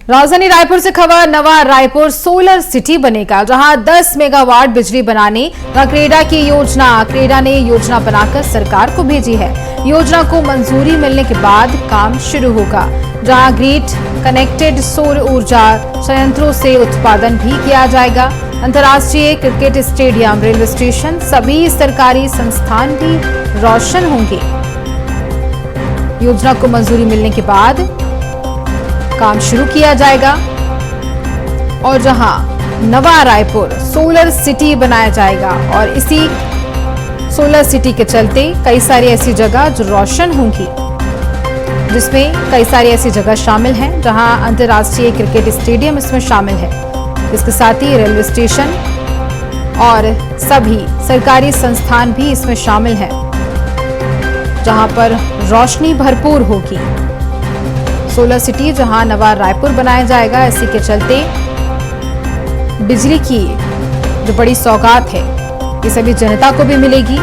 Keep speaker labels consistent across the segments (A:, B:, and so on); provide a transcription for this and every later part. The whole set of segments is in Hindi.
A: राजधानी रायपुर से खबर, नवा रायपुर सोलर सिटी बनेगा, जहां 10 मेगावाट बिजली बनाने व क्रेडा की योजना क्रेडा ने योजना बनाकर सरकार को भेजी है। योजना को मंजूरी मिलने के बाद काम शुरू होगा, जहां ग्रिड कनेक्टेड सौर ऊर्जा संयंत्रों से उत्पादन भी किया जाएगा। अंतर्राष्ट्रीय क्रिकेट स्टेडियम, रेलवे स्टेशन, सभी सरकारी संस्थान भी रोशन होंगे। योजना को मंजूरी मिलने के बाद काम शुरू किया जाएगा और जहां नवा रायपुर सोलर सिटी बनाया जाएगा और इसी सोलर सिटी के चलते कई सारी ऐसी जगह जो रोशन होंगी, जिसमें कई सारी ऐसी जगह शामिल हैं जहां अंतर्राष्ट्रीय क्रिकेट स्टेडियम इसमें शामिल है। इसके साथ ही रेलवे स्टेशन और सभी सरकारी संस्थान भी इसमें शामिल हैं, जहां पर रोशनी भरपूर होगी। सोलर सिटी जहां नवा रायपुर बनाया जाएगा, इसी के चलते बिजली की जो बड़ी सौगात है ये सभी जनता को भी मिलेगी।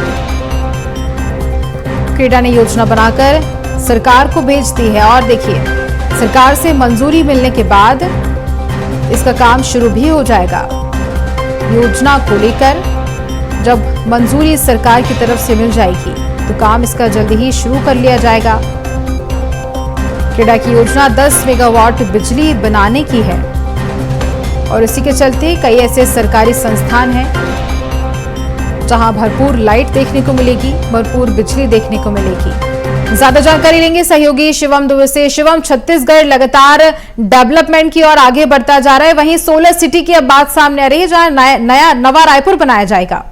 A: क्रेडा ने योजना बनाकर सरकार को भेज दी है और देखिए, सरकार से मंजूरी मिलने के बाद इसका काम शुरू भी हो जाएगा। योजना को लेकर जब मंजूरी सरकार की तरफ से मिल जाएगी तो काम इसका जल्दी ही शुरू कर लिया जाएगा। क्रेडा की योजना 10 मेगावाट बिजली बनाने की है और इसी के चलते कई ऐसे सरकारी संस्थान हैं जहां भरपूर लाइट देखने को मिलेगी, भरपूर बिजली देखने को मिलेगी। ज्यादा जानकारी लेंगे सहयोगी शिवम दुबे से। शिवम, छत्तीसगढ़ लगातार डेवलपमेंट की ओर आगे बढ़ता जा रहा है, वहीं सोलर सिटी की अब बात सामने आ रही है जहां नवा रायपुर बनाया जाएगा।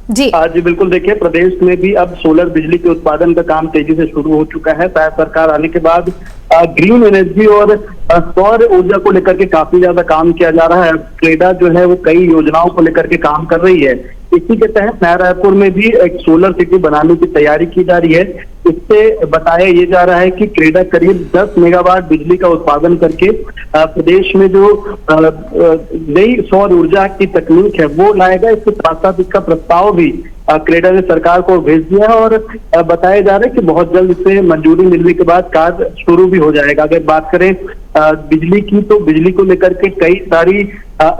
A: जी
B: बिल्कुल, देखिए प्रदेश में भी अब सोलर बिजली के उत्पादन का काम तेजी से शुरू हो चुका है। सरकार आने के बाद ग्रीन एनर्जी और सौर ऊर्जा को लेकर के काफी ज्यादा काम किया जा रहा है। क्रेडा जो है वो कई योजनाओं को लेकर के काम कर रही है। इसी के तहत नया रायपुर में भी एक सोलर सिटी बनाने की तैयारी की जा रही है। इससे बताया ये जा रहा है कि क्रेडा करीब 10 मेगावाट बिजली का उत्पादन करके प्रदेश में जो नई सौर ऊर्जा की तकनीक है वो लाएगा। इसके साथ साथ इसका प्रस्ताव भी क्रेडा ने सरकार को भेज दिया है और बताया जा रहा है कि बहुत जल्द इसे मंजूरी मिलने के बाद कार्य शुरू भी हो जाएगा। अगर बात करें बिजली की, तो बिजली को लेकर के कई सारी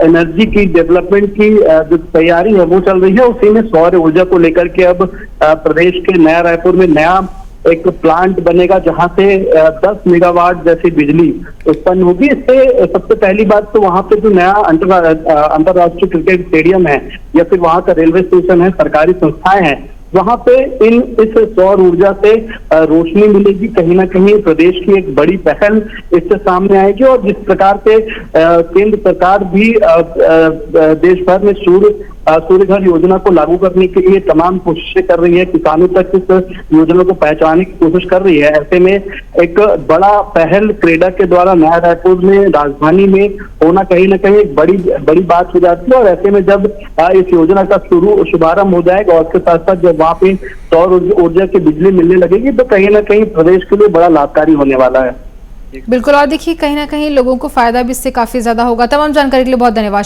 B: एनर्जी की डेवलपमेट की जो तैयारी है वो चल रही है। उसी में सौर ऊर्जा को लेकर के अब प्रदेश के नया रायपुर में नया एक प्लांट बनेगा जहां से 10 मेगावाट जैसी बिजली उत्पन्न होगी। इससे सबसे पहली बात तो वहां पे जो नया अंतर्राष्ट्रीय क्रिकेट स्टेडियम है या फिर वहां का रेलवे स्टेशन है, सरकारी संस्थाएं हैं, वहां पे इस सौर ऊर्जा से रोशनी मिलेगी। कहीं ना कहीं प्रदेश की एक बड़ी पहल इससे सामने आएगी और जिस प्रकार से केंद्र सरकार भी देश भर में सूर्य घर योजना को लागू करने के लिए तमाम कोशिशें कर रही है, किसानों तक इस योजना को पहुंचाने की कोशिश कर रही है। ऐसे में एक बड़ा पहल क्रेडा के द्वारा नया रायपुर में, राजधानी में होना कहीं ना कहीं एक बड़ी बात हो जाती है। और ऐसे में जब इस योजना का शुभारंभ हो जाएगा और उसके साथ साथ जब वहां पे सौर ऊर्जा की बिजली मिलने लगेगी तो कहीं ना कहीं प्रदेश के लिए बड़ा लाभकारी होने वाला है।
A: बिल्कुल, और देखिए कहीं ना कहीं लोगों को फायदा भी इससे काफी ज्यादा होगा। तमाम जानकारी के लिए बहुत धन्यवाद।